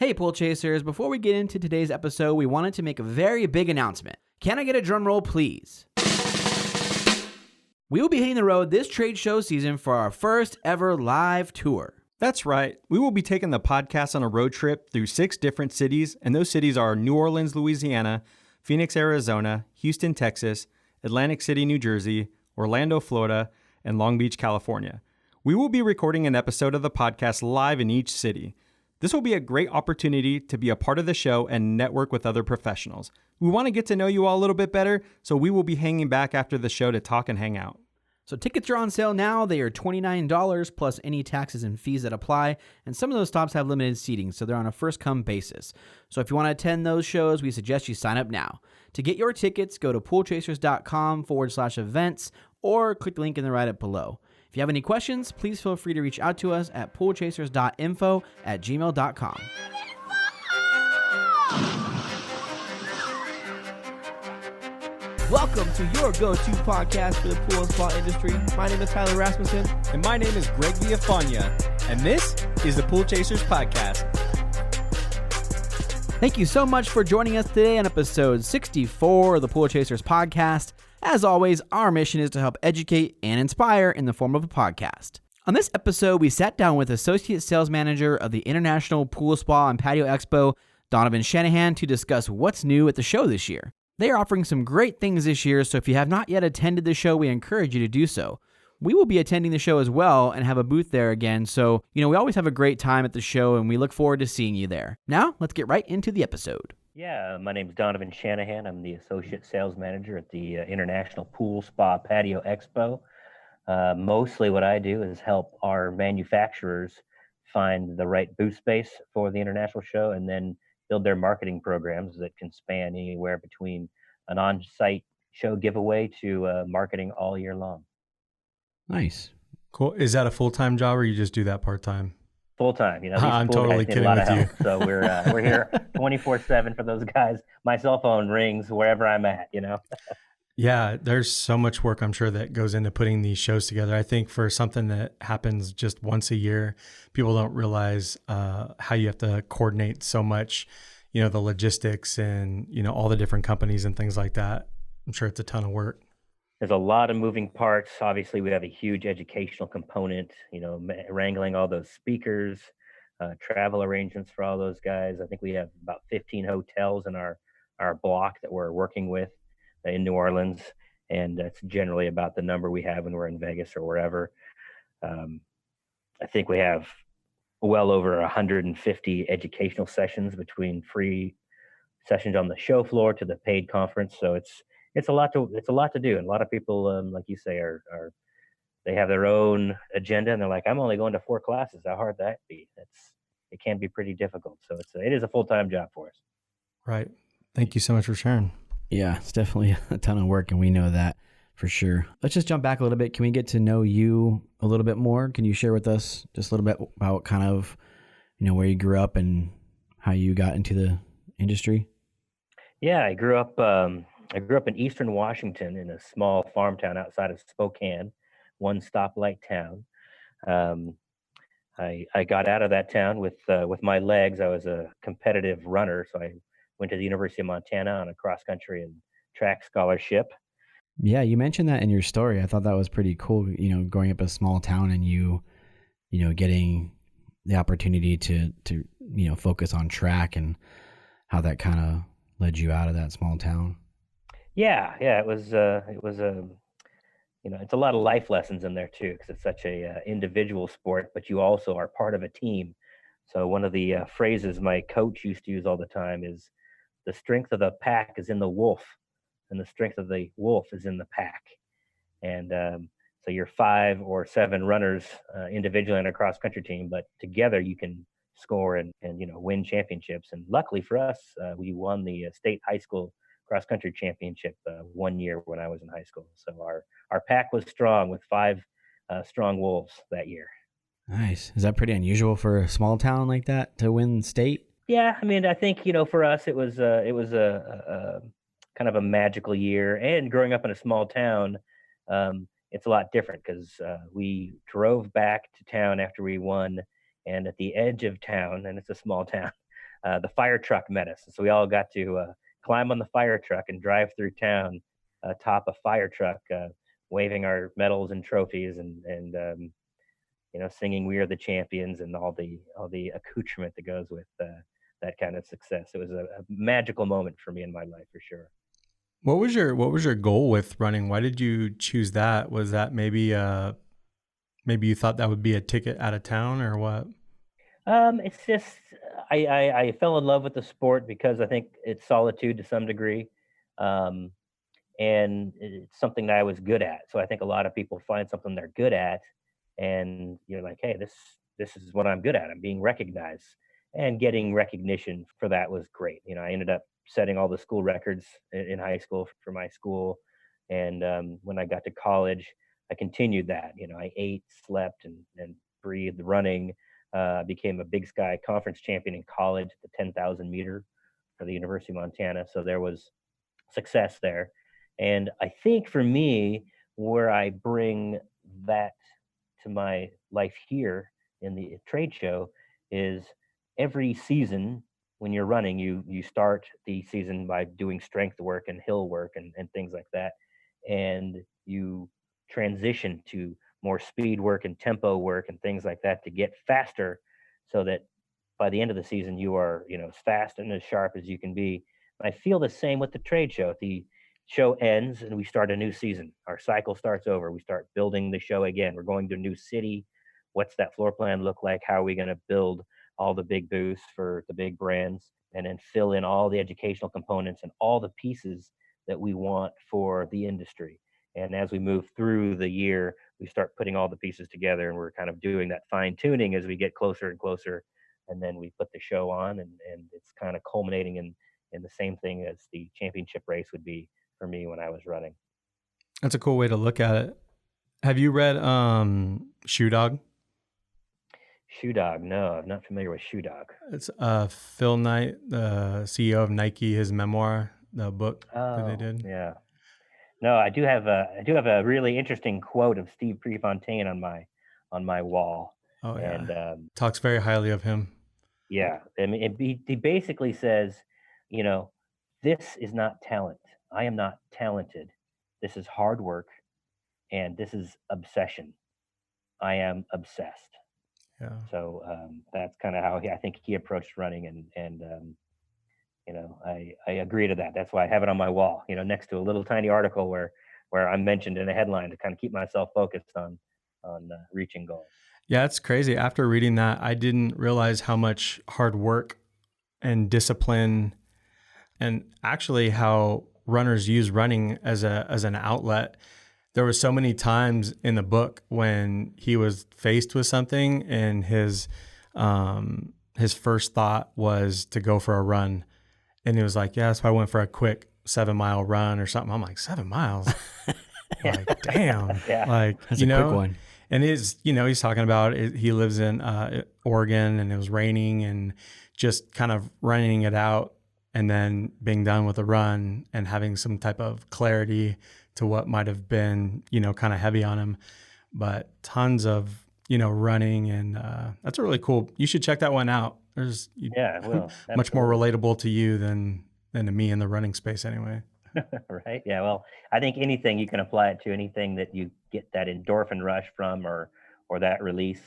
Hey, Pool Chasers, before we get into today's episode, we wanted to make a very big announcement. Can I get a drum roll, please? We will be hitting the road this trade show season for our first ever live tour. That's right. We will be taking the podcast on a road trip through 6 different cities, and those cities are New Orleans, Louisiana, Phoenix, Arizona, Houston, Texas, Atlantic City, New Jersey, Orlando, Florida, and Long Beach, California. We will be recording an episode of the podcast live in each city. This will be a great opportunity to be a part of the show and network with other professionals. We want to get to know you all a little bit better, so we will be hanging back after the show to talk and hang out. So tickets are on sale now. They are $29 plus any taxes and fees that apply. And some of those stops have limited seating, so they're on a first-come basis. So if you want to attend those shows, we suggest you sign up now. To get your tickets, go to poolchasers.com/events or click the link in the write-up below. If you have any questions, please feel free to reach out to us at poolchasers.info@gmail.com. Welcome to your go-to podcast for the pool and spa industry. My name is Tyler Rasmussen. And my name is Greg Villafania, and this is the Pool Chasers Podcast. Thank you so much for joining us today on episode 64 of the Pool Chasers Podcast. As always, our mission is to help educate and inspire in the form of a podcast. On this episode, we sat down with Associate Sales Manager of the International Pool Spa and Patio Expo, Donovan Shanahan, to discuss what's new at the show this year. They are offering some great things this year, so if you have not yet attended the show, we encourage you to do so. We will be attending the show as well and have a booth there again, so, we always have a great time at the show, and we look forward to seeing you there. Now, let's get right into the episode. Yeah, my name is Donovan Shanahan. I'm the Associate Sales Manager at the International Pool Spa Patio Expo. Mostly what I do is help our manufacturers find the right booth space for the international show and then build their marketing programs that can span anywhere between an on-site show giveaway to marketing all year long. Nice. Cool. Is that a full-time job or you just do that part-time? Full-time. I'm totally kidding with you. So we're here 24/7 for those guys. My cell phone rings wherever I'm at, Yeah, there's so much work, I'm sure, that goes into putting these shows together. I think for something that happens just once a year, people don't realize how you have to coordinate so much, the logistics and, all the different companies and things like that. I'm sure it's a ton of work. There's a lot of moving parts. Obviously, we have a huge educational component, wrangling all those speakers, travel arrangements for all those guys. I think we have about 15 hotels in our block that we're working with in New Orleans, and that's generally about the number we have when we're in Vegas or wherever. I think we have well over 150 educational sessions between free sessions on the show floor to the paid conference. So it's a lot to do, and a lot of people, like you say, they have their own agenda, and they're like, I'm only going to 4 classes. How hard that be? It can be pretty difficult. So it is a full-time job for us. Right. Thank you so much for sharing. Yeah, it's definitely a ton of work, and we know that for sure. Let's just jump back a little bit. Can we get to know you a little bit more? Can you share with us just a little bit about kind of, where you grew up and how you got into the industry? Yeah, I grew up in Eastern Washington in a small farm town outside of Spokane, one stoplight town. I got out of that town with my legs. I was a competitive runner, so I went to the University of Montana on a cross country and track scholarship. Yeah, you mentioned that in your story. I thought that was pretty cool, growing up a small town and you getting the opportunity to focus on track and how that kind of led you out of that small town. Yeah, it was it's a lot of life lessons in there too, because it's such a individual sport, but you also are part of a team. So one of the phrases my coach used to use all the time is, the strength of the pack is in the wolf, and the strength of the wolf is in the pack. And so you're 5 or 7 runners individually on a cross country team, but together you can score and win championships. And luckily for us, we won the state high school cross country championship one year when I was in high school. So our pack was strong with 5 strong wolves that year. Nice. Is that pretty unusual for a small town like that to win state? Yeah, I mean, I think for us it was a kind of a magical year. And growing up in a small town, it's a lot different because we drove back to town after we won, and at the edge of town, and it's a small town, the fire truck met us. So we all got to climb on the fire truck and drive through town atop a fire truck, waving our medals and trophies and singing "We Are the Champions" and all the accoutrement that goes with that kind of success. It was a magical moment for me in my life for sure. What was your goal with running? Why did you choose that? Was that maybe you thought that would be a ticket out of town or what? It's just I fell in love with the sport because I think it's solitude to some degree, um, and it's something that I was good at. So I think a lot of people find something they're good at, and you're like, hey, this is what I'm good at. I'm being recognized, and getting recognition for that was great. I ended up setting all the school records in high school for my school, and when I got to college, I continued that. I ate, slept, and breathed running. Became a Big Sky Conference champion in college at the 10,000 meter for the University of Montana. So there was success there. And I think for me, where I bring that to my life here in the trade show is every season when you're running, you start the season by doing strength work and hill work and things like that. And you transition to more speed work and tempo work and things like that to get faster so that by the end of the season you are as fast and as sharp as you can be. I feel the same with the trade show. The show ends and we start a new season. Our cycle starts over. We start building the show again. We're going to a new city. What's that floor plan look like? How are we going to build all the big booths for the big brands and then fill in all the educational components and all the pieces that we want for the industry? And as we move through the year, we start putting all the pieces together and we're kind of doing that fine tuning as we get closer and closer. And then we put the show on and it's kind of culminating in the same thing as the championship race would be for me when I was running. That's a cool way to look at it. Have you read Shoe Dog? Shoe Dog, no, I'm not familiar with Shoe Dog. It's Phil Knight, the CEO of Nike, his memoir, the book that they Oh, did. yeah. No, I do have a really interesting quote of Steve Prefontaine on my wall. Oh yeah, And talks very highly of him. yeah, I mean, he basically says, you know, this is not talent. I am not talented. This is hard work and this is obsession. I am obsessed. Yeah, So that's kind of how I think he approached running, and I agree to that. That's why I have it on my wall, next to a little tiny article where I'm mentioned in a headline to kind of keep myself focused on reaching goals. yeah, it's crazy. After reading that, I didn't realize how much hard work and discipline, and actually how runners use running as an outlet. There were so many times in the book when he was faced with something and his first thought was to go for a run. And he was like, yeah, so I went for a quick 7-mile run or something. I'm like, 7 miles? Like, damn. Yeah. Like, That's a quick one. And he's talking about it. He lives in Oregon and it was raining and just kind of running it out and then being done with the run and having some type of clarity to what might have been, kind of heavy on him. But tons of, running, and that's a really cool. You should check that one out. Yeah, I will. Much more Absolutely. relatable to you than to me in the running space anyway. Right. Yeah. Well, I think anything you can apply it to anything that you get that endorphin rush from or that release,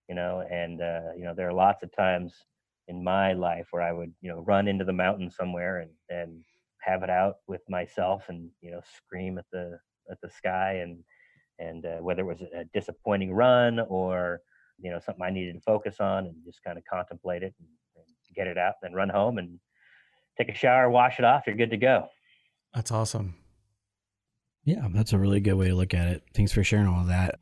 and there are lots of times in my life where I would, run into the mountain somewhere and have it out with myself and, scream at the sky and whether it was a disappointing run or, something I needed to focus on and just kind of contemplate it and get it out, then run home and take a shower, wash it off. You're good to go. That's awesome. Yeah, that's a really good way to look at it. Thanks for sharing all of that.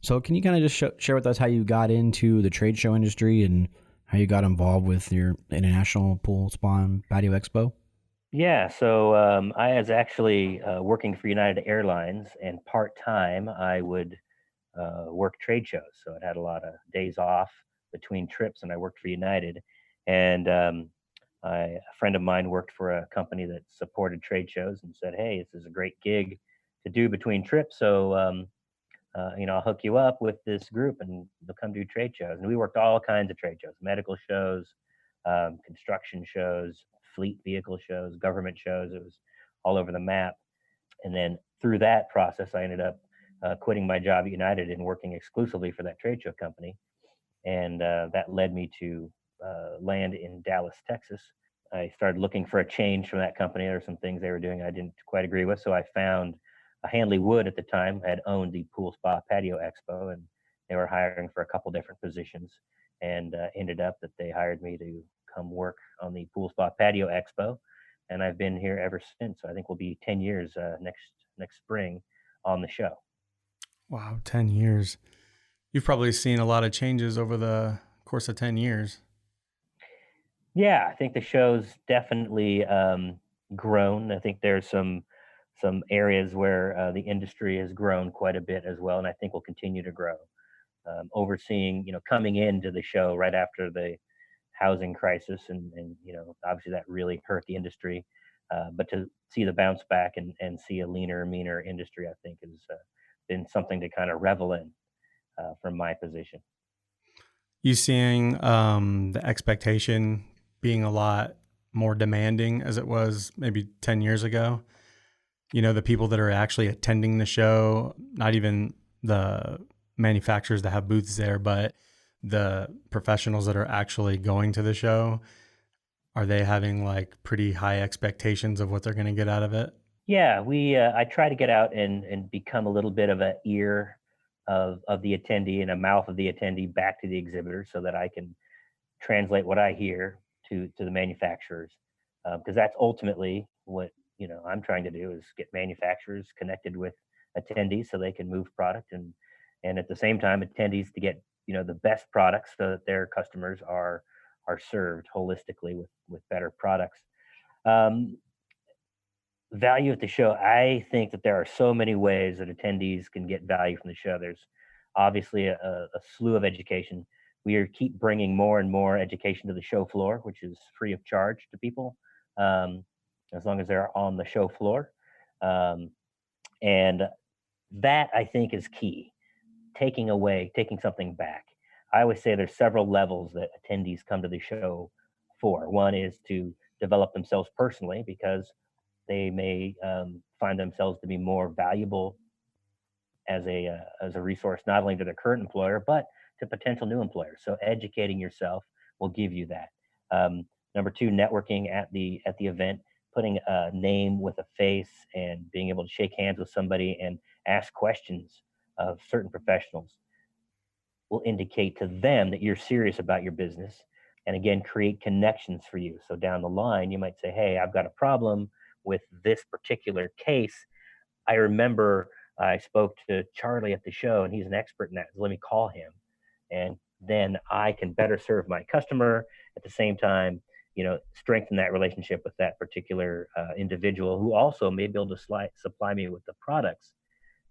So can you kind of just share with us how you got into the trade show industry and how you got involved with your International Pool Spawn Patio Expo? Yeah, so I was actually working for United Airlines, and part time I would work trade shows. So I had a lot of days off between trips, and I worked for United. And a friend of mine worked for a company that supported trade shows, and said, "Hey, this is a great gig to do between trips. So I'll hook you up with this group, and they'll come do trade shows." And we worked all kinds of trade shows, medical shows, construction shows, fleet vehicle shows, government shows. It was all over the map. And then through that process, I ended up quitting my job at United and working exclusively for that trade show company. And that led me to land in Dallas, Texas. I started looking for a change from that company. There were some things they were doing I didn't quite agree with. So I found Hanley Wood at the time had owned the Pool Spa Patio Expo, and they were hiring for a couple different positions. And ended up that they hired me to come work on the Pool Spa Patio Expo. And I've been here ever since. So I think we'll be 10 years next spring on the show. Wow, 10 years. You've probably seen a lot of changes over the course of 10 years. Yeah, I think the show's definitely grown. I think there's some areas where the industry has grown quite a bit as well, and I think will continue to grow. Overseeing, coming into the show right after the housing crisis, and obviously that really hurt the industry. But to see the bounce back and see a leaner, meaner industry, I think has been something to kind of revel in from my position. You seeing the expectation being a lot more demanding as it was maybe 10 years ago? The people that are actually attending the show, not even the manufacturers that have booths there, but the professionals that are actually going to the show, are they having like pretty high expectations of what they're going to get out of it? Yeah, I try to get out and become a little bit of an ear of the attendee and a mouth of the attendee back to the exhibitor, so that I can translate what I hear to the manufacturers, because that's ultimately what I'm trying to do, is get manufacturers connected with attendees so they can move product, and at the same time attendees to get the best products so that their customers are served holistically with better products. Um, Value at the show, I think that there are so many ways that attendees can get value from the show. There's obviously a slew of education. Keep bringing more and more education to the show floor, which is free of charge to people, as long as they're on the show floor. Um, and that, I think, is key. Taking something back. I always say there's several levels that attendees come to the show for. One is to develop themselves personally, because they may find themselves to be more valuable as a resource, not only to their current employer but to potential new employers. So educating yourself will give you that. Number two, networking at the event, putting a name with a face and being able to shake hands with somebody and ask questions of certain professionals will indicate to them that you're serious about your business, and again create connections for you. So down the line you might say, hey, I've got a problem with this particular case. I remember I spoke to Charlie at the show and he's an expert in that. Let me call him. And then I can better serve my customer at the same time, strengthen that relationship with that particular individual who also may be able to supply me with the products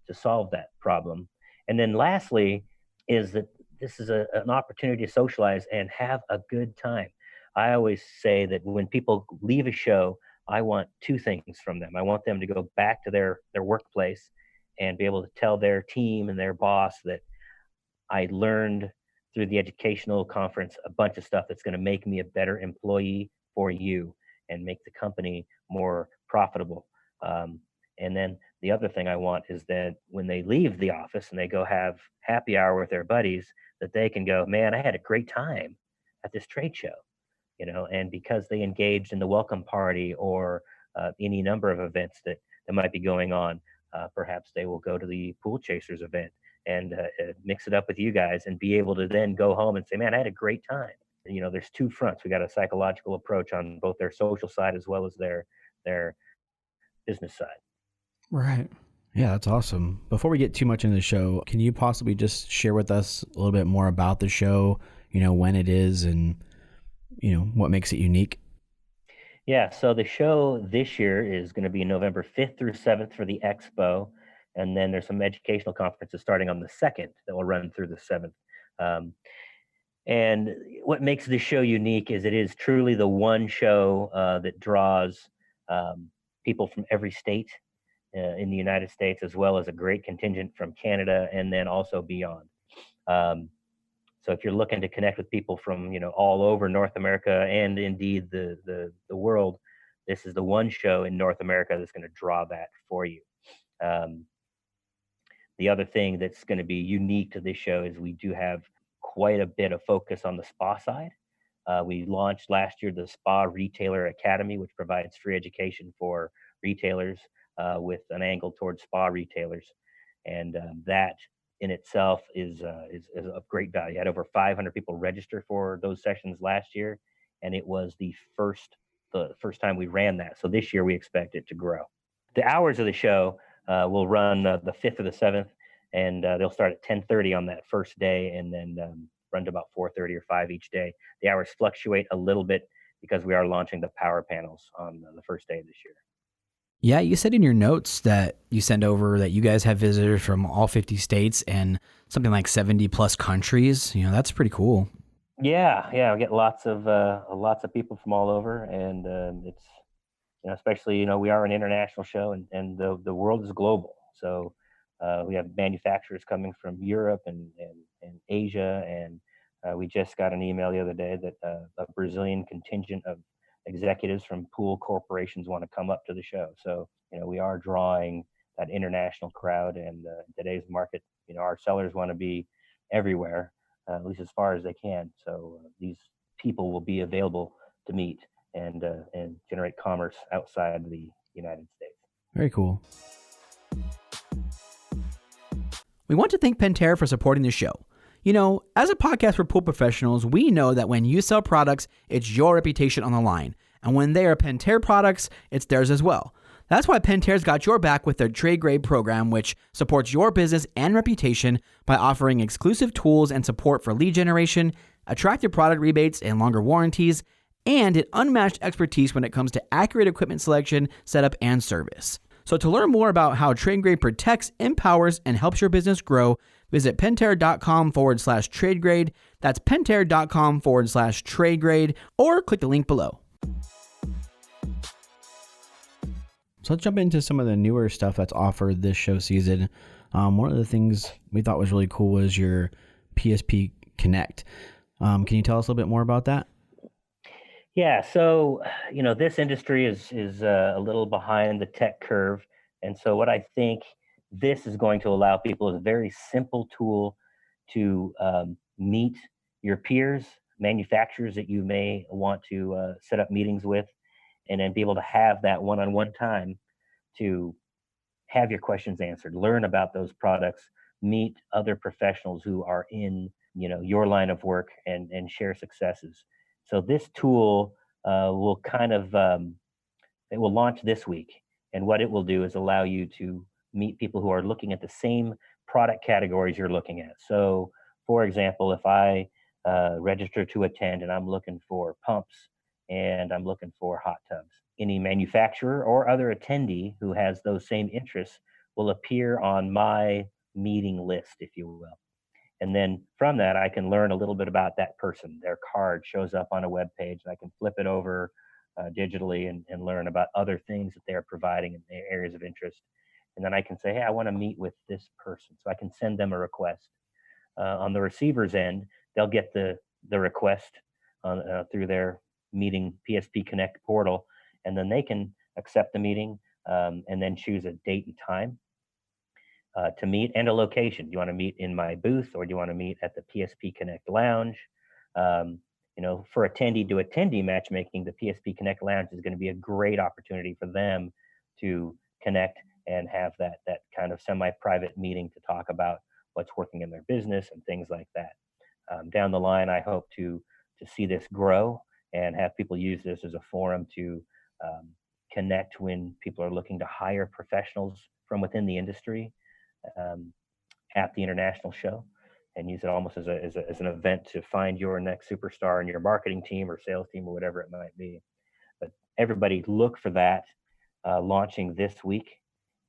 to solve that problem. And then lastly is that this is an opportunity to socialize and have a good time. I always say that when people leave a show, I want two things from them. I want them to go back to their workplace and be able to tell their team and their boss that I learned through the educational conference a bunch of stuff that's going to make me a better employee for you and make the company more profitable. And then the other thing I want is that when they leave the office and they go have happy hour with their buddies, that they can go, man, I had a great time at this trade show, and because they engaged in the welcome party or any number of events that might be going on, perhaps they will go to the Pool Chasers event and mix it up with you guys and be able to then go home and say, man, I had a great time. There's two fronts. We got a psychological approach on both their social side as well as their business side. Right. Yeah, that's awesome. Before we get too much into the show, can you possibly just share with us a little bit more about the show, when it is and, what makes it unique? Yeah, so the show this year is going to be November 5th through 7th for the expo. And then there's some educational conferences starting on the 2nd that will run through the 7th. And what makes this show unique is it is truly the one show that draws people from every state in the United States, as well as a great contingent from Canada and then also beyond. So So if you're looking to connect with people from, all over North America and indeed the world, this is the one show in North America that's going to draw that for you. Um, the other thing that's going to be unique to this show is we do have quite a bit of focus on the spa side. We launched last year the Spa Retailer Academy, which provides free education for retailers with an angle towards spa retailers, and that in itself is of great value. I had over 500 people register for those sessions last year, and it was the first time we ran that. So this year we expect it to grow. The hours of the show will run the 5th or the 7th, and they'll start at 10:30 on that first day, and then run to about 4:30 or 5 each day. The hours fluctuate a little bit because we are launching the power panels on the first day of this year. Yeah, you said in your notes that you send over that you guys have visitors from all 50 states and something like 70 plus countries. That's pretty cool. Yeah, we get lots of people from all over, and it's especially we are an international show, and the world is global. So we have manufacturers coming from Europe and Asia, and we just got an email the other day that a Brazilian contingent of executives from pool corporations want to come up to the show. So we are drawing that international crowd, and in today's market, our sellers want to be everywhere, at least as far as they can. So these people will be available to meet and generate commerce outside the United States. Very cool. We want to thank Pentair for supporting the show. As a podcast for pool professionals, we know that when you sell products, it's your reputation on the line. And when they are Pentair products, it's theirs as well. That's why Pentair's got your back with their trade grade program, which supports your business and reputation by offering exclusive tools and support for lead generation, attractive product rebates and longer warranties, and an unmatched expertise when it comes to accurate equipment selection, setup, and service. So to learn more about how Trade Grade protects, empowers, and helps your business grow, visit pentair.com/tradegrade. That's pentair.com/tradegrade, or click the link below. So let's jump into some of the newer stuff that's offered this show season. One of the things we thought was really cool was your PSP Connect. Can you tell us a little bit more about that? Yeah, so this industry is a little behind the tech curve, and so what I think this is going to allow people is a very simple tool to meet your peers, manufacturers that you may want to set up meetings with, and then be able to have that one-on-one time to have your questions answered, learn about those products, meet other professionals who are in your line of work, and share successes. So this tool will it will launch this week, and what it will do is allow you to meet people who are looking at the same product categories you're looking at. So, for example, if I register to attend and I'm looking for pumps and I'm looking for hot tubs, any manufacturer or other attendee who has those same interests will appear on my meeting list, if you will. And then from that, I can learn a little bit about that person. Their card shows up on a web page, and I can flip it over digitally and learn about other things that they're providing in their areas of interest. And then I can say, hey, I want to meet with this person. So I can send them a request. On the receiver's end, they'll get the request through their meeting PSP Connect portal, and then they can accept the meeting and then choose a date and time to meet and a location. Do you want to meet in my booth, or do you want to meet at the PSP Connect Lounge? For attendee to attendee matchmaking, the PSP Connect Lounge is going to be a great opportunity for them to connect and have that kind of semi-private meeting to talk about what's working in their business and things like that. Down the line, I hope to see this grow and have people use this as a forum to connect when people are looking to hire professionals from within the industry at the international show, and use it almost as an event to find your next superstar in your marketing team or sales team or whatever it might be. But everybody look for that launching this week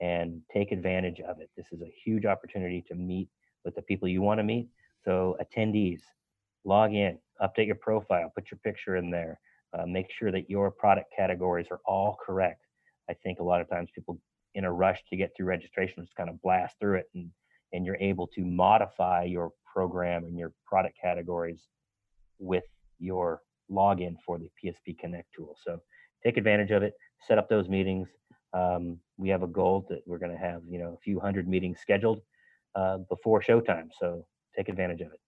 and take advantage of it. This is a huge opportunity to meet with the people you want to meet. So attendees, log in, update your profile, put your picture in there, make sure that your product categories are all correct. I think a lot of times people in a rush to get through registration just kind of blast through it and and you're able to modify your program and your product categories with your login for the PSP Connect tool. So take advantage of it, set up those meetings. We have a goal that we're going to have, a few hundred meetings scheduled before showtime. So take advantage of it.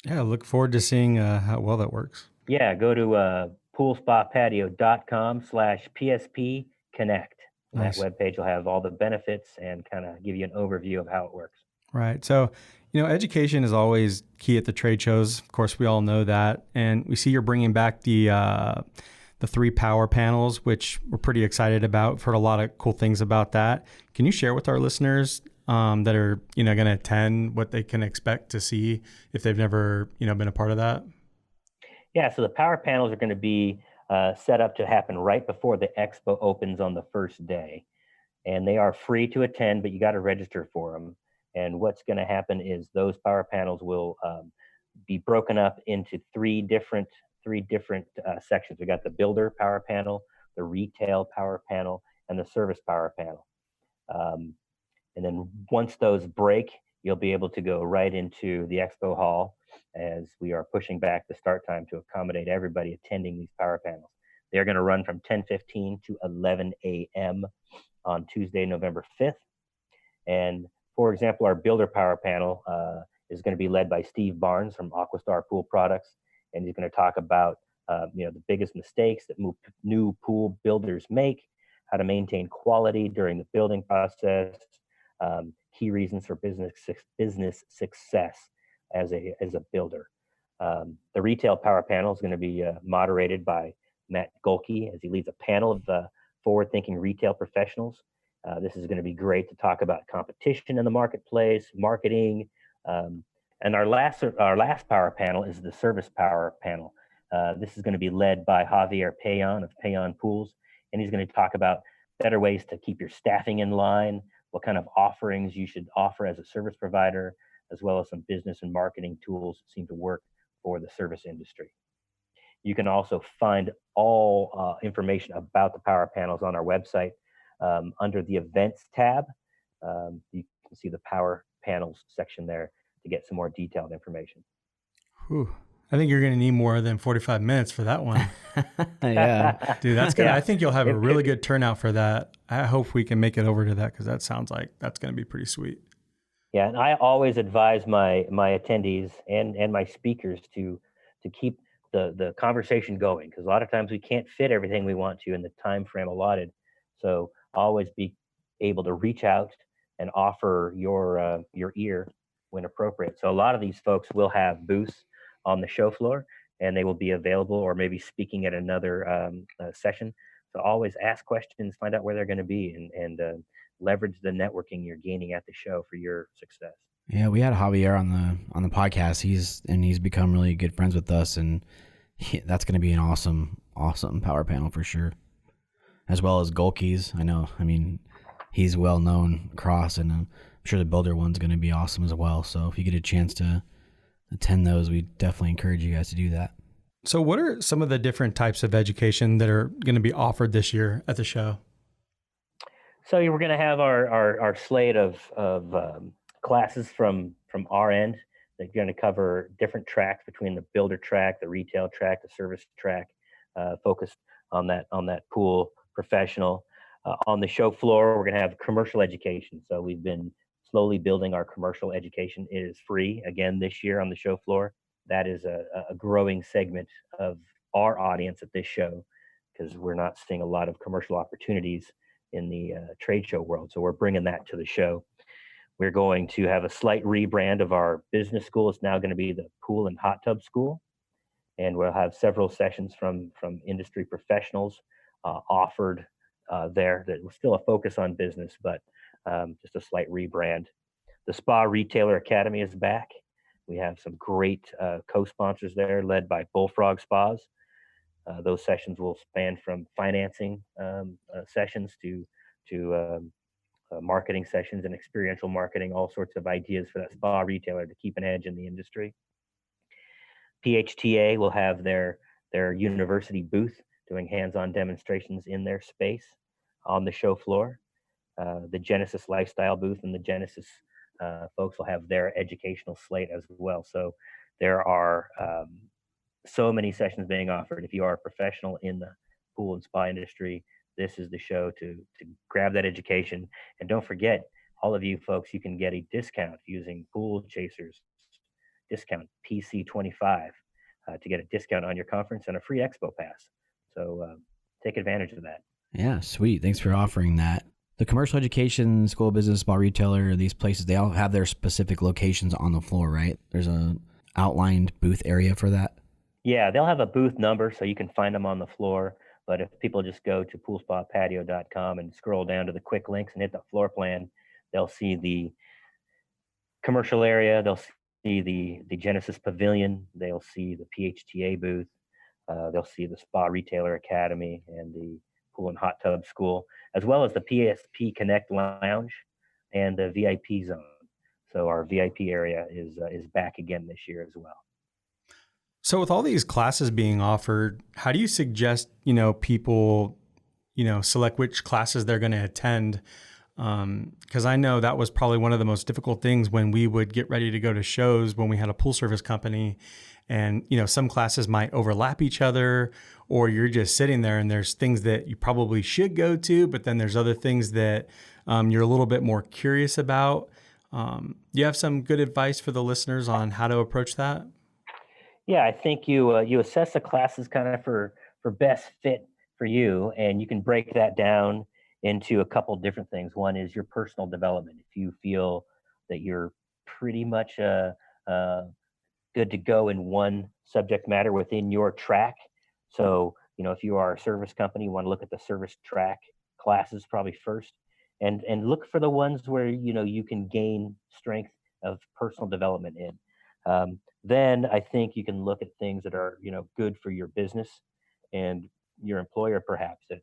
Yeah, look forward to seeing how well that works. Yeah, go to poolspapatio.com/PSP Connect. And Nice. that webpage will have all the benefits and kind of give you an overview of how it works. Right. So, education is always key at the trade shows. Of course, we all know that. And we see you're bringing back the 3 power panels, which we're pretty excited about. We've heard a lot of cool things about that. Can you share with our listeners that are, going to attend what they can expect to see if they've never, been a part of that? Yeah, so the power panels are going to be set up to happen right before the expo opens on the first day. And they are free to attend, but you got to register for them. And what's going to happen is those power panels will be broken up into three different sections. We got the builder power panel, the retail power panel, and the service power panel. And then once those break, you'll be able to go right into the expo hall, as we are pushing back the start time to accommodate everybody attending these power panels. They're going to run from 10:15 to 11 a.m. on Tuesday, November 5th. And for example, our builder power panel is going to be led by Steve Barnes from Aquastar Pool Products. And he's going to talk about the biggest mistakes that new pool builders make, how to maintain quality during the building process, key reasons for business success as a builder. The retail power panel is going to be moderated by Matt Golke, as he leads a panel of forward-thinking retail professionals. This is going to be great to talk about competition in the marketplace, marketing, and our last power panel is the service power panel. This is going to be led by Javier Payon of Payon Pools, and he's going to talk about better ways to keep your staffing in line, what kind of offerings you should offer as a service provider, as well as some business and marketing tools that seem to work for the service industry. You can also find all information about the power panels on our website under the events tab. You can see the power panels section there to get some more detailed information. Whew. I think you're going to need more than 45 minutes for that one. Yeah. Dude, that's good. Yeah. I think you'll have a really good turnout for that. I hope we can make it over to that, because that sounds like that's going to be pretty sweet. Yeah, and I always advise my attendees and my speakers to keep the conversation going, because a lot of times we can't fit everything we want to in the time frame allotted. So always be able to reach out and offer your ear when appropriate. So a lot of these folks will have booths on the show floor, and they will be available or maybe speaking at another session. So always ask questions, find out where they're going to be, and leverage the networking you're gaining at the show for your success. Yeah, we had Javier on the podcast. He's become really good friends with us, and that's going to be an awesome power panel for sure. As well as Golke's. He's well known across, and I'm sure the builder one's going to be awesome as well. So if you get a chance to attend those, we definitely encourage you guys to do that. So what are some of the different types of education that are going to be offered this year at the show? So we're going to have our slate of classes from our end. They're going to cover different tracks between the builder track, the retail track, the service track, focused on that pool professional. On the show floor, we're going to have commercial education. So we've been slowly building our commercial education. It is free again this year on the show floor. That is a growing segment of our audience at this show, because we're not seeing a lot of commercial opportunities in the trade show world. So we're bringing that to the show. We're going to have a slight rebrand of our business school. It's now going to be the Pool and Hot Tub School. And we'll have several sessions from industry professionals offered there. That was still a focus on business, but just a slight rebrand. The Spa Retailer Academy is back. We have some great co-sponsors there, led by Bullfrog Spas. Those sessions will span from financing sessions to marketing sessions and experiential marketing, all sorts of ideas for that spa retailer to keep an edge in the industry. PHTA will have their university booth doing hands-on demonstrations in their space on the show floor. The Genesis Lifestyle booth and the Genesis folks will have their educational slate as well. So there are so many sessions being offered. If you are a professional in the pool and spa industry, this is the show to grab that education. And don't forget, all of you folks, you can get a discount using Pool Chasers discount PC25 to get a discount on your conference and a free expo pass. So take advantage of that. Yeah, sweet. Thanks for offering that. The commercial education, school of business, spa retailer, these places, they all have their specific locations on the floor, right? There's a outlined booth area for that. Yeah, they'll have a booth number so you can find them on the floor. But if people just go to poolspapatio.com and scroll down to the quick links and hit the floor plan, they'll see the commercial area, they'll see the Genesis Pavilion, they'll see the PHTA booth, they'll see the Spa Retailer Academy and the Pool and Hot Tub School, as well as the PSP Connect Lounge and the VIP zone. So our VIP area is back again this year as well. So with all these classes being offered, how do you suggest, people, select which classes they're going to attend? Because I know that was probably one of the most difficult things when we would get ready to go to shows when we had a pool service company. And, some classes might overlap each other, or you're just sitting there and there's things that you probably should go to, but then there's other things that you're a little bit more curious about. Do you have some good advice for the listeners on how to approach that? Yeah, I think you assess the classes kind of for best fit for you, and you can break that down into a couple different things. One is your personal development. If you feel that you're pretty much good to go in one subject matter within your track. So, if you are a service company, you want to look at the service track classes probably first, and look for the ones where you can gain strength of personal development in. Then I think you can look at things that are good for your business and your employer, perhaps, that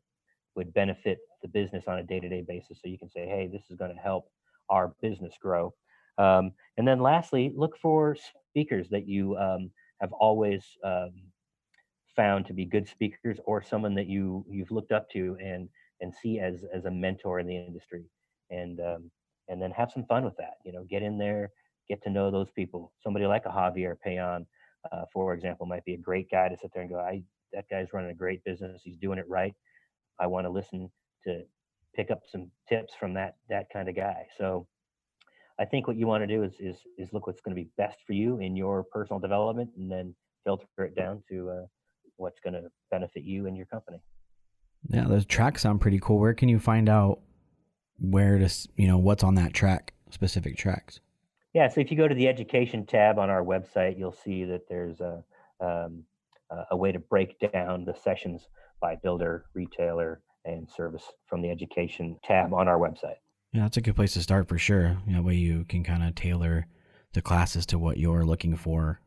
would benefit the business on a day-to-day basis. So you can say, hey, this is going to help our business grow. And then lastly, look for speakers that you have always found to be good speakers, or someone that you've looked up to and see as a mentor in the industry, and then have some fun with that. Get in there, get to know those people. Somebody like a Javier Payan, for example, might be a great guy to sit there and go, that guy's running a great business. He's doing it right. I want to listen to pick up some tips from that kind of guy. So I think what you want to do is look what's going to be best for you in your personal development, and then filter it down to what's going to benefit you and your company. Yeah, those tracks sound pretty cool. Where can you find out where to, what's on that track, specific tracks? Yeah, so if you go to the education tab on our website, you'll see that there's a way to break down the sessions by builder, retailer, and service from the education tab on our website. Yeah, that's a good place to start for sure. That way you can kind of tailor the classes to what you're looking for.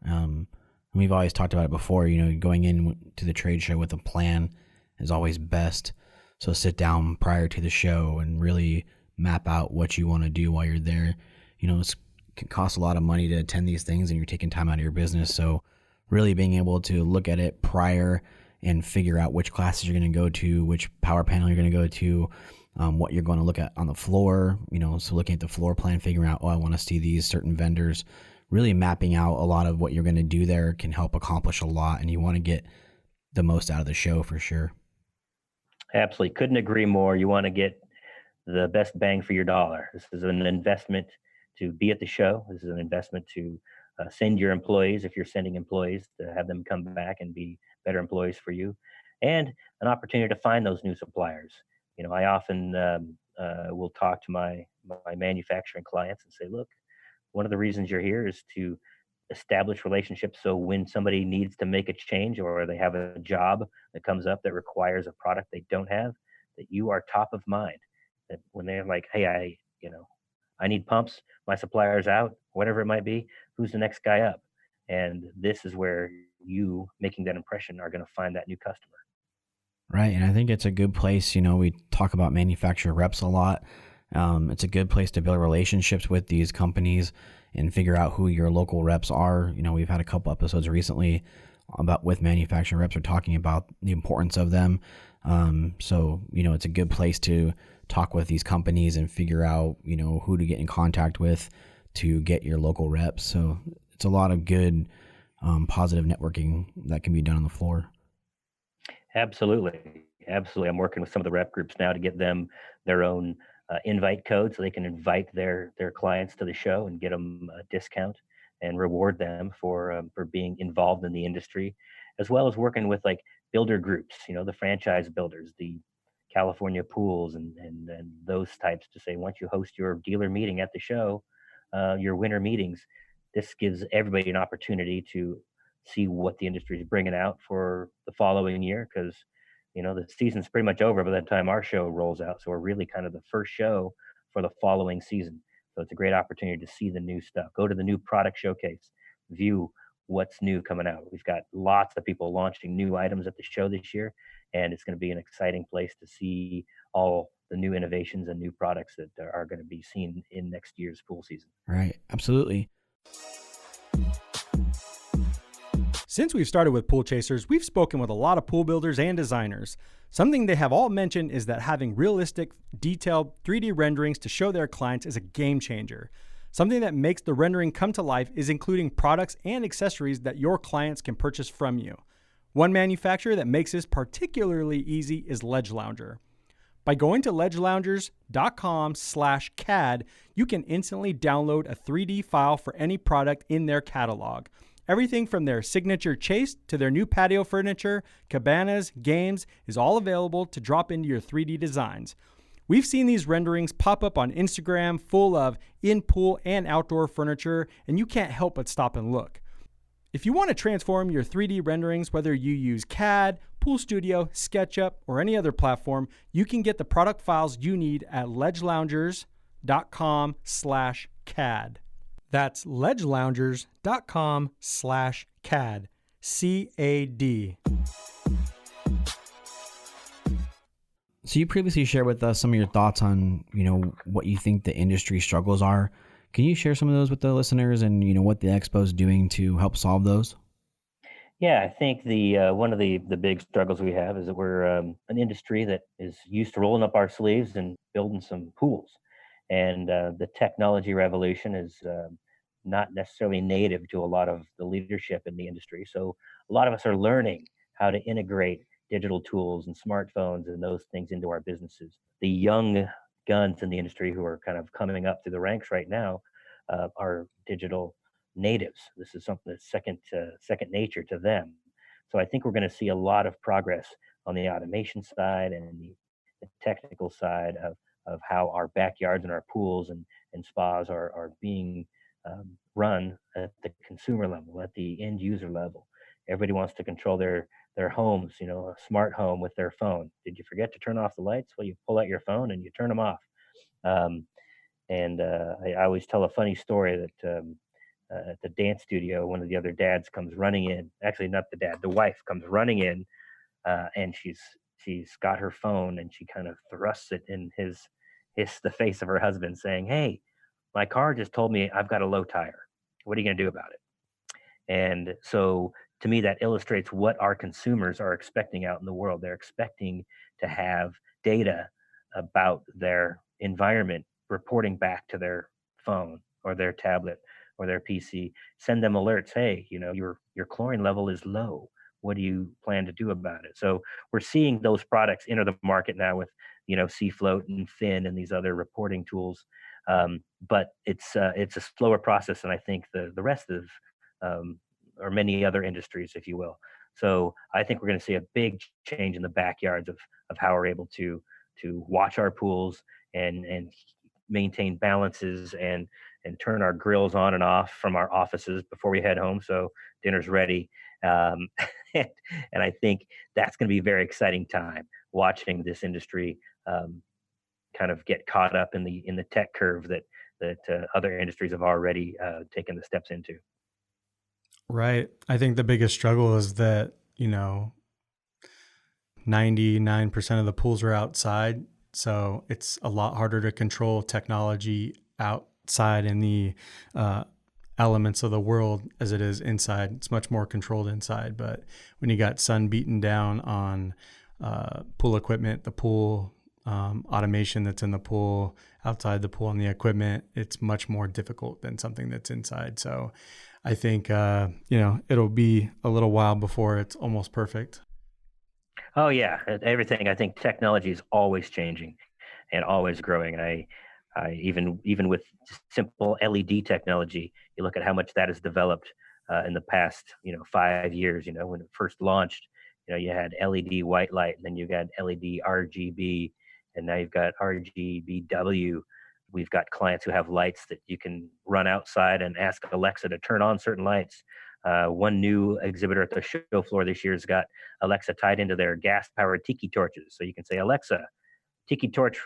We've always talked about it before, going in to the trade show with a plan is always best. So sit down prior to the show and really map out what you want to do while you're there. It can cost a lot of money to attend these things and you're taking time out of your business. So really being able to look at it prior and figure out which classes you're going to go to, which power panel you're going to go to, what you're going to look at on the floor, so looking at the floor plan, figuring out, I want to see these certain vendors, really mapping out a lot of what you're going to do there can help accomplish a lot. And you want to get the most out of the show for sure. Absolutely. Couldn't agree more. You want to get the best bang for your dollar. This is an investment to be at the show. This is an investment to send your employees, if you're sending employees, to have them come back and be better employees for you, and an opportunity to find those new suppliers. I often will talk to my manufacturing clients and say, look, one of the reasons you're here is to establish relationships, so when somebody needs to make a change or they have a job that comes up that requires a product they don't have, that you are top of mind. That when they're like, hey, I need pumps, my supplier's out, whatever it might be, who's the next guy up? And this is where you making that impression are going to find that new customer. Right. And I think it's a good place. We talk about manufacturer reps a lot. It's a good place to build relationships with these companies and figure out who your local reps are. We've had a couple episodes recently with manufacturer reps are talking about the importance of them. So it's a good place to talk with these companies and figure out, who to get in contact with to get your local reps. So it's a lot of good, positive networking that can be done on the floor. Absolutely. Absolutely. I'm working with some of the rep groups now to get them their own invite code so they can invite their clients to the show and get them a discount and reward them for being involved in the industry, as well as working with like builder groups, the franchise builders, the California pools and those types, to say, once you host your dealer meeting at the show, your winter meetings, this gives everybody an opportunity to see what the industry is bringing out for the following year, because the season's pretty much over by the time our show rolls out. So we're really kind of the first show for the following season. So it's a great opportunity to see the new stuff, go to the new product showcase, view what's new coming out. We've got lots of people launching new items at the show this year, and it's going to be an exciting place to see all the new innovations and new products that are going to be seen in next year's pool season. Right. Absolutely. Since we've started with Pool Chasers, we've spoken with a lot of pool builders and designers. Something they have all mentioned is that having realistic, detailed 3D renderings to show their clients is a game changer. Something that makes the rendering come to life is including products and accessories that your clients can purchase from you. One manufacturer that makes this particularly easy is Ledge Lounger. By going to ledgeloungers.com/CAD, you can instantly download a 3D file for any product in their catalog. Everything from their signature chase to their new patio furniture, cabanas, games is all available to drop into your 3D designs. We've seen these renderings pop up on Instagram full of in-pool and outdoor furniture, and you can't help but stop and look. If you want to transform your 3D renderings, whether you use CAD, Pool Studio, SketchUp, or any other platform, you can get the product files you need at ledgeloungers.com/CAD. That's ledgeloungers.com/CAD. CAD. So you previously shared with us some of your thoughts on, what you think the industry struggles are. Can you share some of those with the listeners and, what the expo is doing to help solve those? Yeah, I think the one of the big struggles we have is that we're an industry that is used to rolling up our sleeves and building some pools, and the technology revolution is not necessarily native to a lot of the leadership in the industry. So a lot of us are learning how to integrate digital tools and smartphones and those things into our businesses. The young guns in the industry who are kind of coming up through the ranks right now are digital natives. This is something that's second nature to them. So I think we're going to see a lot of progress on the automation side and the technical side of how our backyards and our pools and spas are being run at the consumer level, at the end user level. Everybody wants to control their homes, a smart home with their phone. Did you forget to turn off the lights? Well, you pull out your phone and you turn them off. I always tell a funny story that at the dance studio, one of the other dads comes running in. Actually, not the dad, the wife comes running in, and she's got her phone and she kind of thrusts it in the face of her husband, saying, "Hey, my car just told me I've got a low tire. What are you going to do about it?" And so, to me, that illustrates what our consumers are expecting out in the world. They're expecting to have data about their environment reporting back to their phone or their tablet or their PC. Send them alerts. Hey, your chlorine level is low. What do you plan to do about it? So we're seeing those products enter the market now with Seafloat and Fin and these other reporting tools. But it's a slower process than I think the rest of or many other industries, if you will. So I think we're going to see a big change in the backyards of how we're able to watch our pools and maintain balances and turn our grills on and off from our offices before we head home so dinner's ready. And I think that's going to be a very exciting time watching this industry kind of get caught up in the tech curve that other industries have already taken the steps into. Right. I think the biggest struggle is that, 99% of the pools are outside. So it's a lot harder to control technology outside in the elements of the world as it is inside. It's much more controlled inside. But when you got sun beaten down on pool equipment, the pool automation that's in the pool, outside the pool, and the equipment, it's much more difficult than something that's inside. So I think, it'll be a little while before it's almost perfect. Oh yeah, everything. I think technology is always changing and always growing. And I even with just simple LED technology, you look at how much that has developed in the past, 5 years. When it first launched, you had LED white light, and then you got LED RGB, and now you've got RGBW. We've got clients who have lights that you can run outside and ask Alexa to turn on certain lights. One new exhibitor at the show floor this year has got Alexa tied into their gas-powered tiki torches. So you can say, Alexa, tiki torch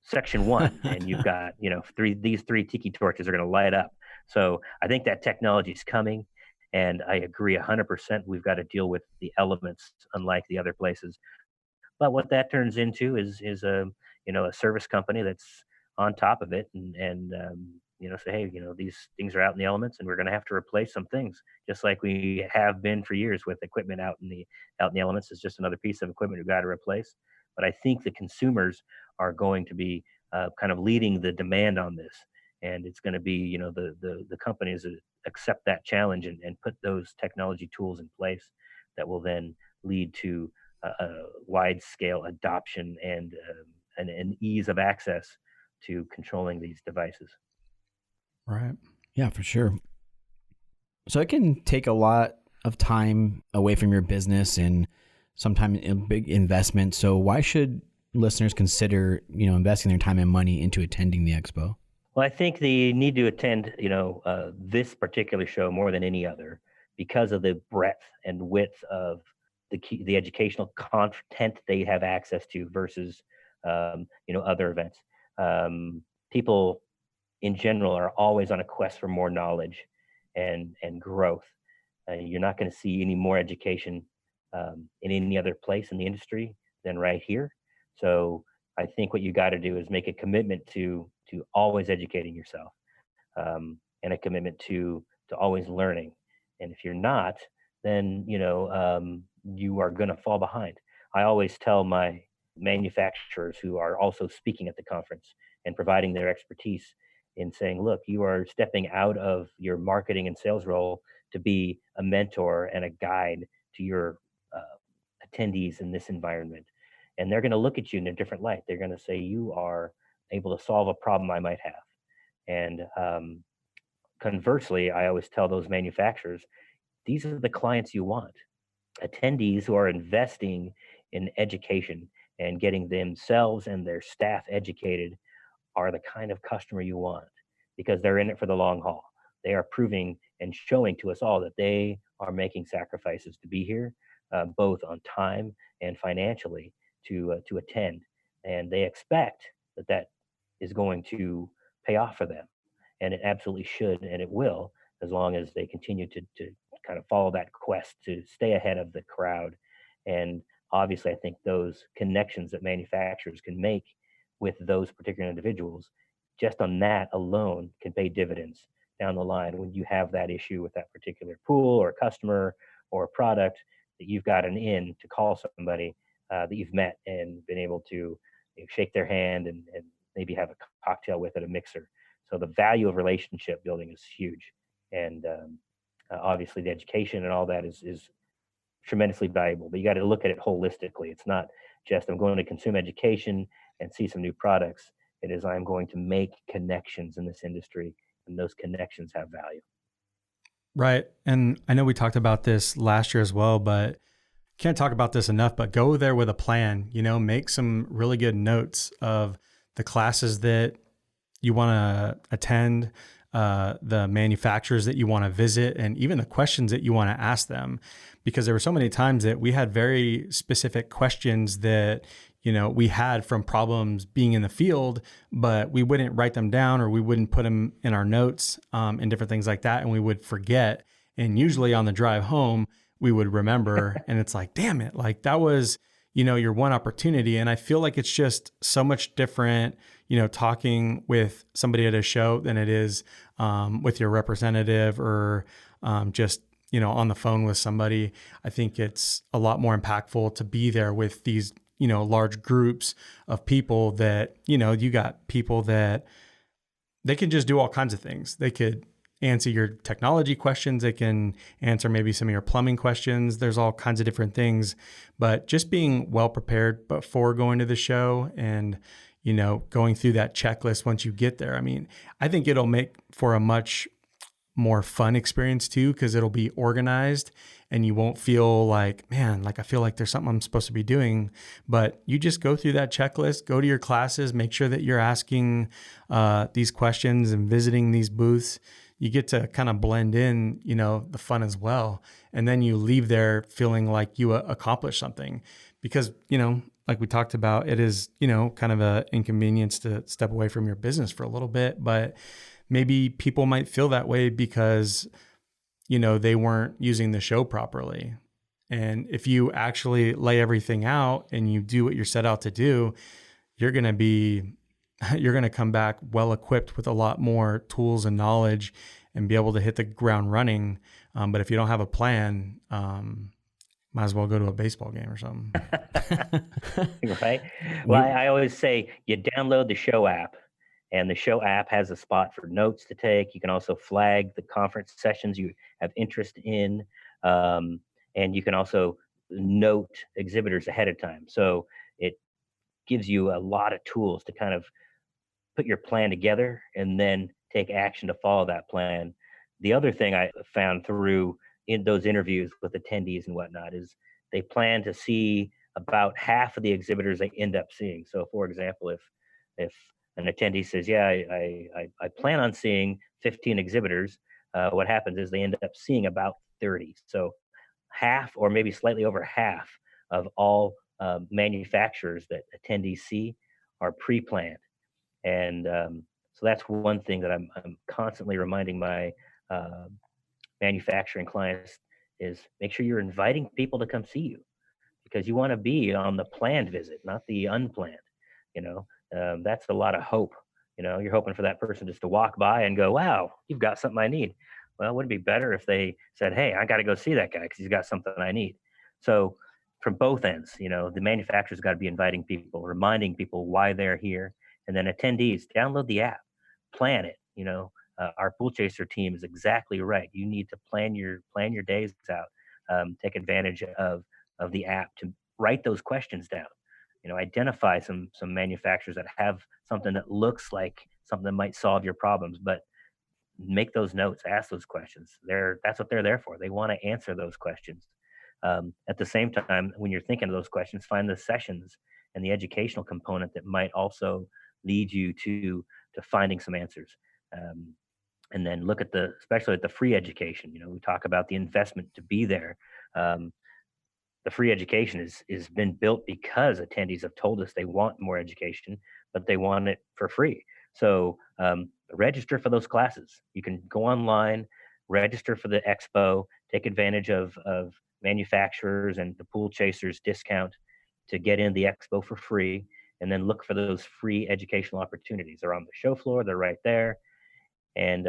section 1, and you've got, these three tiki torches are going to light up. So I think that technology is coming, and I agree 100%. We've got to deal with the elements unlike the other places. But what that turns into is a service company that's on top of it, and say, hey, these things are out in the elements, and we're going to have to replace some things, just like we have been for years with equipment out in the elements. It's just another piece of equipment we've got to replace. But I think the consumers are going to be kind of leading the demand on this, and it's going to be the companies that accept that challenge and put those technology tools in place that will then lead to a wide scale adoption and an ease of access to controlling these devices. Right. Yeah, for sure. So it can take a lot of time away from your business and sometimes a big investment. So why should listeners consider, investing their time and money into attending the expo? Well, I think they need to attend, this particular show more than any other because of the breadth and width of the educational content they have access to versus, other events. People in general are always on a quest for more knowledge and growth. You're not going to see any more education in any other place in the industry than right here. So I think what you got to do is make a commitment to always educating yourself, and a commitment to always learning. And if you're not, then you are going to fall behind. I always tell my manufacturers who are also speaking at the conference and providing their expertise in saying, look, you are stepping out of your marketing and sales role to be a mentor and a guide to your attendees in this environment. And they're going to look at you in a different light. They're going to say, you are able to solve a problem I might have. And conversely, I always tell those manufacturers, these are the clients you want. Attendees who are investing in education and getting themselves and their staff educated are the kind of customer you want, because they're in it for the long haul. They are proving and showing to us all that they are making sacrifices to be here, both on time and financially to attend, and they expect that is going to pay off for them, and it absolutely should, and it will, as long as they continue to kind of follow that quest to stay ahead of the crowd. And obviously, I think those connections that manufacturers can make with those particular individuals, just on that alone, can pay dividends down the line when you have that issue with that particular pool or customer or product, that you've got an in to call somebody that you've met and been able to shake their hand and maybe have a cocktail with at a mixer. So the value of relationship building is huge. And obviously the education and all that is tremendously valuable, but you got to look at it holistically. It's not just I'm going to consume education and see some new products. It is I'm going to make connections in this industry, and those connections have value. Right. And I know we talked about this last year as well, but can't talk about this enough, but go there with a plan, make some really good notes of the classes that you want to attend, the manufacturers that you want to visit, and even the questions that you want to ask them. Because there were so many times that we had very specific questions that, we had from problems being in the field, but we wouldn't write them down, or we wouldn't put them in our notes, and different things like that. And we would forget. And usually on the drive home, we would remember, and it's like, damn it, like that was, your one opportunity. And I feel like it's just so much different, talking with somebody at a show than it is with your representative or just, on the phone with somebody. I think it's a lot more impactful to be there with these large groups of people that, you got people that they can just do all kinds of things. They could answer your technology questions. They can answer maybe some of your plumbing questions. There's all kinds of different things, but just being well prepared before going to the show and, going through that checklist once you get there. I mean, I think it'll make for a much more fun experience too, because it'll be organized and you won't feel like, man, like I feel like there's something I'm supposed to be doing, but you just go through that checklist, go to your classes, make sure that you're asking these questions and visiting these booths. You get to kind of blend in, the fun as well. And then you leave there feeling like you accomplished something because, like we talked about, it is, kind of a inconvenience to step away from your business for a little bit, but maybe people might feel that way because, they weren't using the show properly. And if you actually lay everything out and you do what you're set out to do, you're going to come back well equipped with a lot more tools and knowledge and be able to hit the ground running. But if you don't have a plan, might as well go to a baseball game or something. Right. Well, I always say you download the show app, and the show app has a spot for notes to take. You can also flag the conference sessions you have interest in. And you can also note exhibitors ahead of time. So it gives you a lot of tools to kind of put your plan together and then take action to follow that plan. The other thing I found through in those interviews with attendees and whatnot is they plan to see about half of the exhibitors they end up seeing. So, for example, if an attendee says, "Yeah, I plan on seeing 15 exhibitors," what happens is they end up seeing about 30. So, half or maybe slightly over half of all manufacturers that attendees see are pre-planned. And so that's one thing that I'm constantly reminding my uh, manufacturing clients is make sure you're inviting people to come see you because you want to be on the planned visit, not the unplanned. That's a lot of hope. You're hoping for that person just to walk by and go, "Wow, you've got something I need." Well, wouldn't it be better if they said, "Hey, I got to go see that guy because he's got something I need." So from both ends, the manufacturer's got to be inviting people, reminding people why they're here, and then attendees download the app, plan it. Our pool chaser team is exactly right. You need to plan your days out. Take advantage of the app to write those questions down. Identify some manufacturers that have something that looks like something that might solve your problems, but make those notes, ask those questions. That's what they're there for. They want to answer those questions. At the same time, when you're thinking of those questions, find the sessions and the educational component that might also lead you to finding some answers. And then look at especially at the free education. We talk about the investment to be there. The free education is been built because attendees have told us they want more education, but they want it for free. So register for those classes. You can go online, register for the expo, take advantage of manufacturers and the pool chasers discount to get in the expo for free, and then look for those free educational opportunities. They're on the show floor. They're right there, and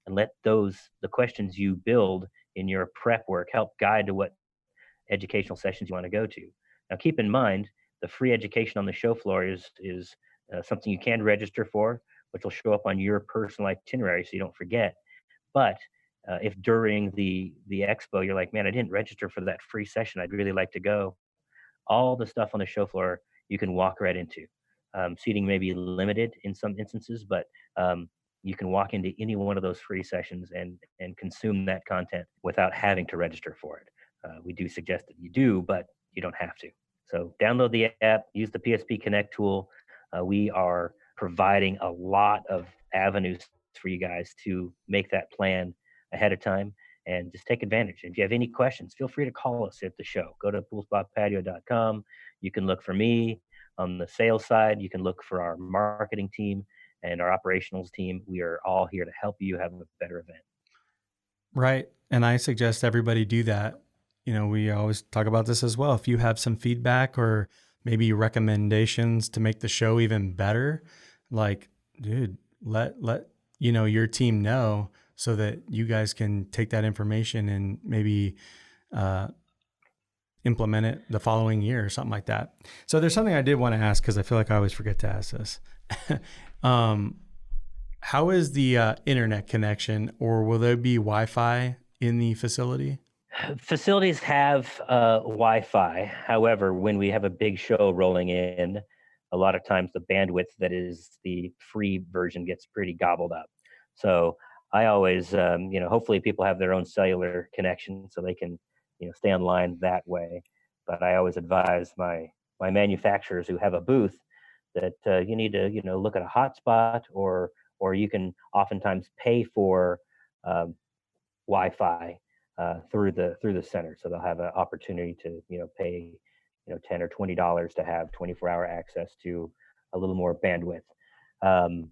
let the questions you build in your prep work help guide to what educational sessions you want to go to. Now, keep in mind, the free education on the show floor is something you can register for, which will show up on your personal itinerary so you don't forget. But if during the expo you're like, "Man, I didn't register for that free session, I'd really like to go," all the stuff on the show floor you can walk right into. Seating may be limited in some instances, but you can walk into any one of those free sessions and consume that content without having to register for it. We do suggest that you do, but you don't have to. So download the app, use the PSP Connect tool. We are providing a lot of avenues for you guys to make that plan ahead of time and just take advantage. If you have any questions, feel free to call us at the show. Go to poolspotpatio.com. You can look for me on the sales side. You can look for our marketing team and our operations team. We are all here to help you have a better event. Right. And I suggest everybody do that. We always talk about this as well. If you have some feedback or maybe recommendations to make the show even better, like, dude, let your team know so that you guys can take that information and maybe implement it the following year or something like that. So there's something I did want to ask because I feel like I always forget to ask this. How is the internet connection, or will there be Wi-Fi in the facility? Facilities have Wi-Fi. However, when we have a big show rolling in, a lot of times the bandwidth that is the free version gets pretty gobbled up. So I always, hopefully people have their own cellular connection so they can, stay online that way. But I always advise my manufacturers who have a booth that you need to, look at a hotspot, or you can oftentimes pay for um, Wi-Fi through the center. So they'll have an opportunity to pay $10 or $20 to have 24-hour access to a little more bandwidth. Um,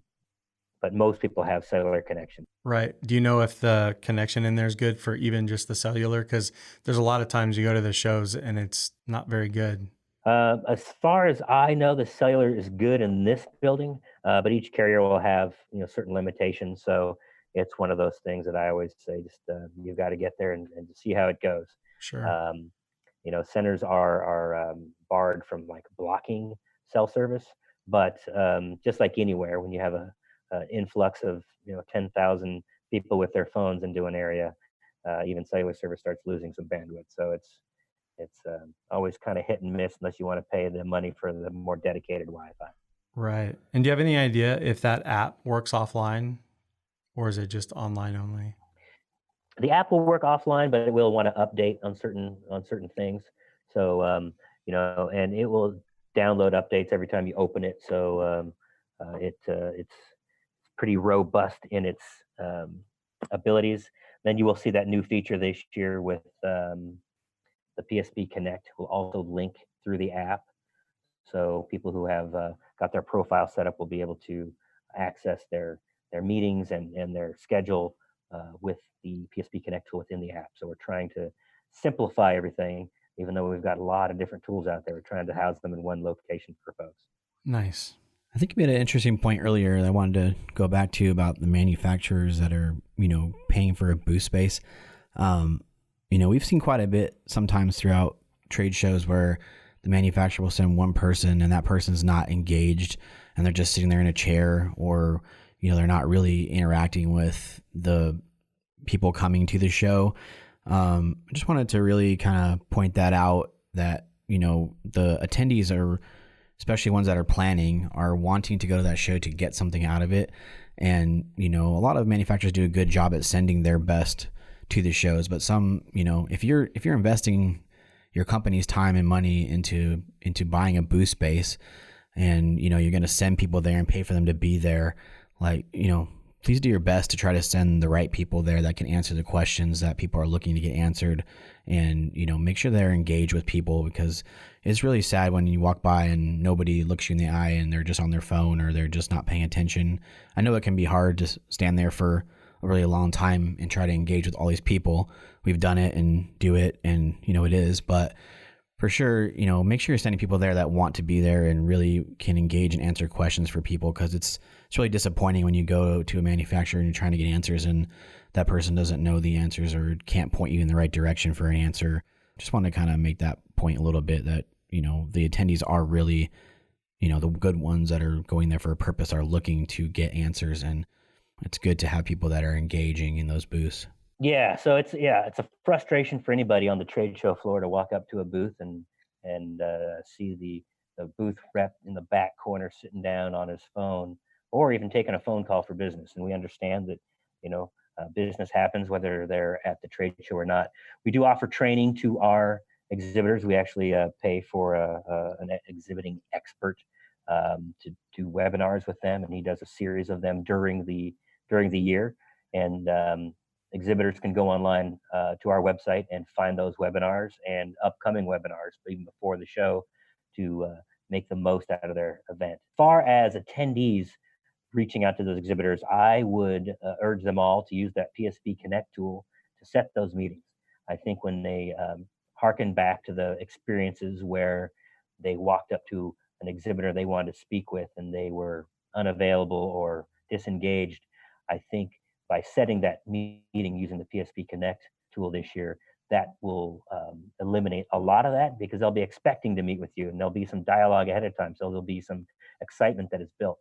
but most people have cellular connection. Right. Do you know if the connection in there is good for even just the cellular? Because there's a lot of times you go to the shows and it's not very good. As far as I know, the cellular is good in this building, but each carrier will have certain limitations. So it's one of those things that I always say, just you've got to get there and see how it goes. Sure. Um, Centers are barred from like blocking cell service, but just like anywhere, when you have a influx of 10,000 people with their phones into an area, even cellular service starts losing some bandwidth. So it's always kind of hit and miss unless you want to pay the money for the more dedicated Wi-Fi. Right. And do you have any idea if that app works offline, or is it just online only? The app will work offline, but it will want to update on certain things. So and it will download updates every time you open it. So it's pretty robust in its um, abilities. Then you will see that new feature this year with the PSP Connect will also link through the app. So people who have got their profile set up will be able to access their meetings and their schedule with the PSP Connect tool within the app. So we're trying to simplify everything, even though we've got a lot of different tools out there. We're trying to house them in one location for folks. Nice. I think you made an interesting point earlier that I wanted to go back to about the manufacturers that are, paying for a booth space. We've seen quite a bit sometimes throughout trade shows where the manufacturer will send one person and that person's not engaged and they're just sitting there in a chair, or, they're not really interacting with the people coming to the show. I just wanted to really kind of point that out, that, the attendees are, especially ones that are planning, are wanting to go to that show to get something out of it. And, a lot of manufacturers do a good job at sending their best to the shows, but some, if you're investing your company's time and money into buying a booth space, and you're going to send people there and pay for them to be there, like, please do your best to try to send the right people there that can answer the questions that people are looking to get answered, and make sure they're engaged with people, because it's really sad when you walk by and nobody looks you in the eye and they're just on their phone or they're just not paying attention. I know it can be hard to stand there for a really long time and try to engage with all these people. We've done it and do it, and it is, but for sure, make sure you're sending people there that want to be there and really can engage and answer questions for people, because it's really disappointing when you go to a manufacturer and you're trying to get answers and that person doesn't know the answers or can't point you in the right direction for an answer. Just want to kind of make that point a little bit, that the attendees are really, the good ones that are going there for a purpose are looking to get answers, and it's good to have people that are engaging in those booths. Yeah, so it's a frustration for anybody on the trade show floor to walk up to a booth and see the booth rep in the back corner sitting down on his phone, or even taking a phone call for business. And we understand that business happens whether they're at the trade show or not. We do offer training to our exhibitors. We actually pay for an exhibiting expert to do webinars with them, and he does a series of them during the year. And exhibitors can go online to our website and find those webinars and upcoming webinars even before the show to make the most out of their event. As far as attendees reaching out to those exhibitors, I would urge them all to use that PSP Connect tool to set those meetings. I think when they harken back to the experiences where they walked up to an exhibitor they wanted to speak with and they were unavailable or disengaged, I think by setting that meeting using the PSP Connect tool this year, that will eliminate a lot of that, because they'll be expecting to meet with you, and there'll be some dialogue ahead of time. So there'll be some excitement that is built.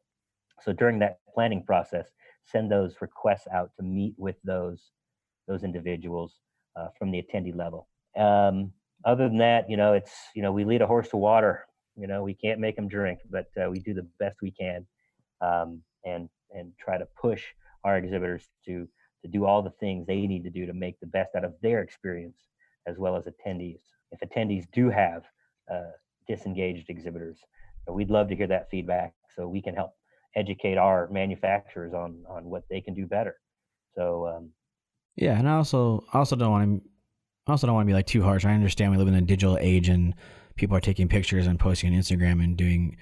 So during that planning process, send those requests out to meet with those individuals from the attendee level. Other than that, it's, we lead a horse to water. We can't make them drink, but we do the best we can, and try to push our exhibitors to do all the things they need to do to make the best out of their experience, as well as attendees. If attendees do have disengaged exhibitors, we'd love to hear that feedback so we can help educate our manufacturers on what they can do better. So yeah, and I also don't want to be like too harsh. I understand we live in a digital age and people are taking pictures and posting on Instagram and doing,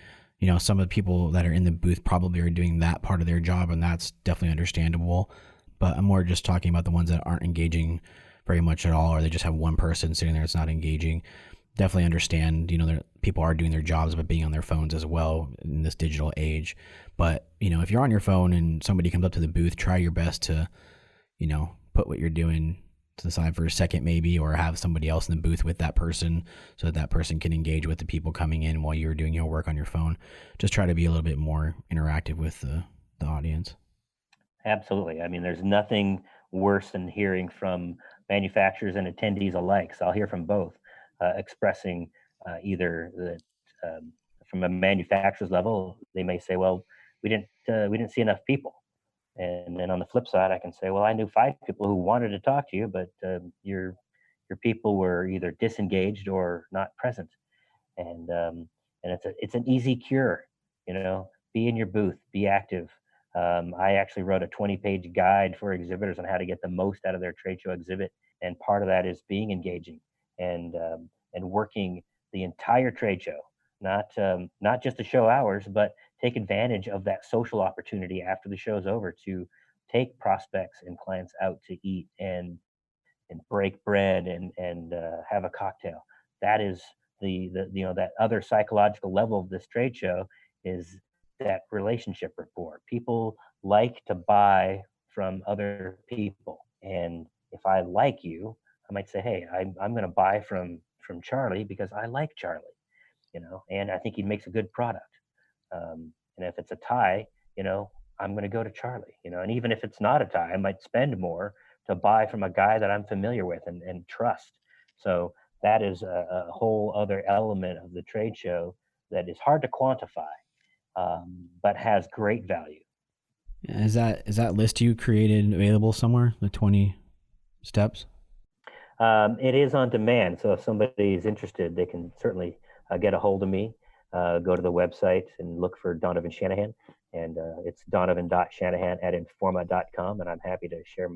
some of the people that are in the booth probably are doing that part of their job, and that's definitely understandable. But I'm more just talking about the ones that aren't engaging very much at all, or they just have one person sitting there that's not engaging. Definitely understand, people are doing their jobs but being on their phones as well in this digital age. But, if you're on your phone and somebody comes up to the booth, try your best to, put what you're doing to the side for a second maybe, or have somebody else in the booth with that person so that person can engage with the people coming in while you're doing your work on your phone. Just try to be a little bit more interactive with the audience. absolutely. I mean, there's nothing worse than hearing from manufacturers and attendees alike. So I'll hear from both, expressing either the from a manufacturer's level, they may say, "Well, we didn't see enough people," and then on the flip side, I can say, "Well, I knew 5 people who wanted to talk to you, but your people were either disengaged or not present." And it's an easy cure. Be in your booth, be active. I actually wrote a 20-page guide for exhibitors on how to get the most out of their trade show exhibit, and part of that is being engaging and working the entire trade show, not just the show hours, but take advantage of that social opportunity after the show's over to take prospects and clients out to eat and break bread and have a cocktail. That is the that other psychological level of this trade show, is that relationship rapport. People like to buy from other people, and if I like you, I might say, "Hey, I'm going to buy from Charlie because I like Charlie," and I think he makes a good product. And if it's a tie, I'm going to go to Charlie, and even if it's not a tie, I might spend more to buy from a guy that I'm familiar with and trust. So that is a whole other element of the trade show that is hard to quantify, but has great value. Is that list you created available somewhere, the 20 steps? It is on demand, so if somebody is interested, they can certainly get a hold of me. Go to the website and look for Donovan Shanahan, and it's donovan.shanahan@informa.com, and I'm happy to share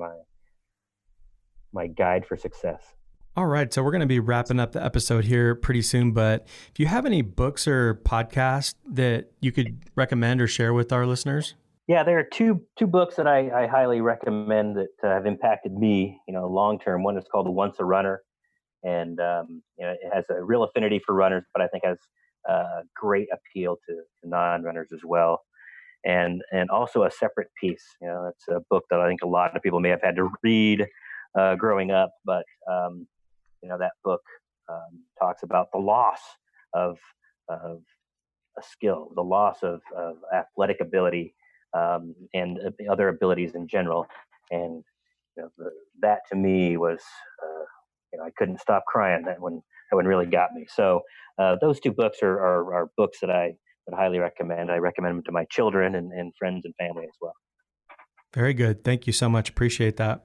my guide for success. All right, so we're going to be wrapping up the episode here pretty soon, but if you have any books or podcasts that you could recommend or share with our listeners? Yeah, there are two books that I highly recommend that have impacted me, long term. One is called Once a Runner, and it has a real affinity for runners, but I think has great appeal to non-runners as well. And also A Separate Peace. That's a book that I think a lot of people may have had to read growing up, but that book talks about the loss of a skill, the loss of athletic ability, and other abilities in general. And that to me was, I couldn't stop crying. That one really got me. So those two books are books that I would highly recommend. I recommend them to my children and friends and family as well. Very good. Thank you so much. Appreciate that.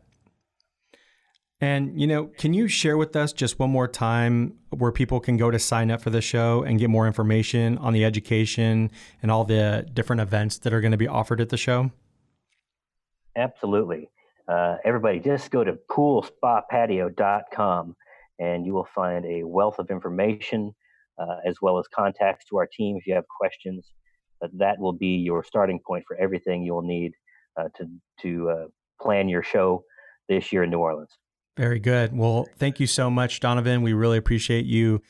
And, can you share with us just one more time where people can go to sign up for the show and get more information on the education and all the different events that are going to be offered at the show? Absolutely. Everybody just go to poolspapatio.com and you will find a wealth of information, as well as contacts to our team if you have questions. But that will be your starting point for everything you will need to plan your show this year in New Orleans. Very good. Well, thank you so much, Donovan. We really appreciate you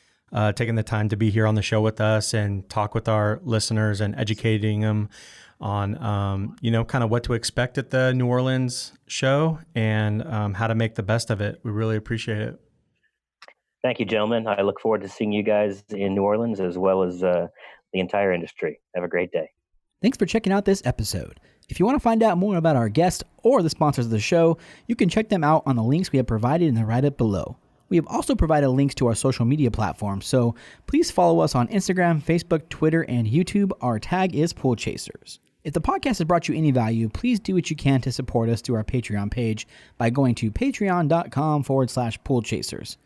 taking the time to be here on the show with us and talk with our listeners and educating them on, kind of what to expect at the New Orleans show and how to make the best of it. We really appreciate it. Thank you, gentlemen. I look forward to seeing you guys in New Orleans as well as the entire industry. Have a great day. Thanks for checking out this episode. If you want to find out more about our guests or the sponsors of the show, you can check them out on the links we have provided in the write-up below. We have also provided links to our social media platforms, so please follow us on Instagram, Facebook, Twitter, and YouTube. Our tag is Pool Chasers. If the podcast has brought you any value, please do what you can to support us through our Patreon page by going to patreon.com/poolchasers.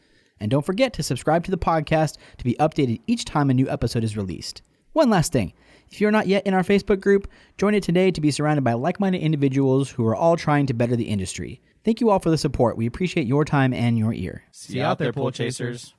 And don't forget to subscribe to the podcast to be updated each time a new episode is released. One last thing. If you're not yet in our Facebook group, join it today to be surrounded by like-minded individuals who are all trying to better the industry. Thank you all for the support. We appreciate your time and your ear. See you out there, Pool Chasers.